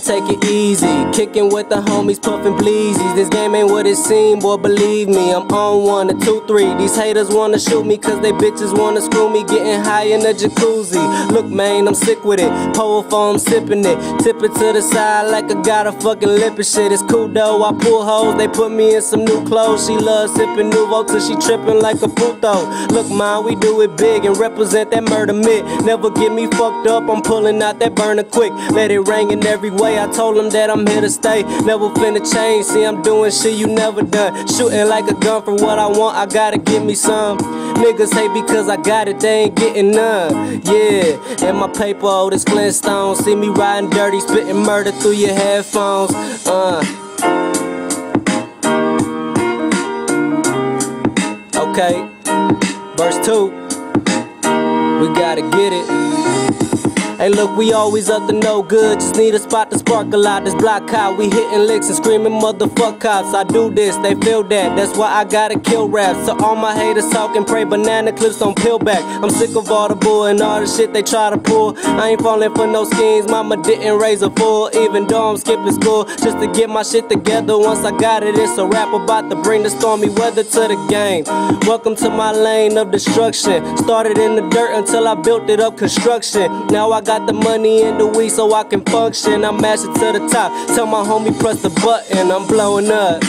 take it easy. Kicking with the homies, puffin' bleezies. This game ain't what it seem, boy, believe me. I'm on 1 to 2, 3. These haters wanna shoot me cause they bitches wanna screw me. Getting high in the jacuzzi. Look, man, I'm sick with it. Pour foam, sipping it. Tip it to the side like I got a fucking lip and shit. It's cool though, I pull hoes, they put me in some new clothes. She loves sipping Nouveau till she tripping like a puto. Look, man, we do it big and represent that murder myth. Never get me fucked up, I'm pulling out that burner quick. Let it ring in every way, I told them that I'm here to stay. Never finna change, see I'm doing shit you never done. Shooting like a gun for what I want, I gotta give me some. Niggas hate because I got it, they ain't getting none. Yeah, and my paper, oh, this Flintstone. See me riding dirty, spitting murder through your headphones. Okay, verse 2. We gotta get it. Hey look, we always up to no good. Just need a spot to sparkle out this block out. We hitting licks and screaming motherfuck cops. I do this, they feel that. That's why I gotta kill raps. So all my haters talking, pray banana clips don't peel back. I'm sick of all the bull and all the shit they try to pull. I ain't falling for no schemes, mama didn't raise a fool. Even though I'm skipping school, just to get my shit together. Once I got it, it's a rap about to bring the stormy weather to the game. Welcome to my lane of destruction. Started in the dirt until I built it up construction. Now I got the money and the weed so I can function. I mash it to the top. Tell my homie press the button, I'm blowing up.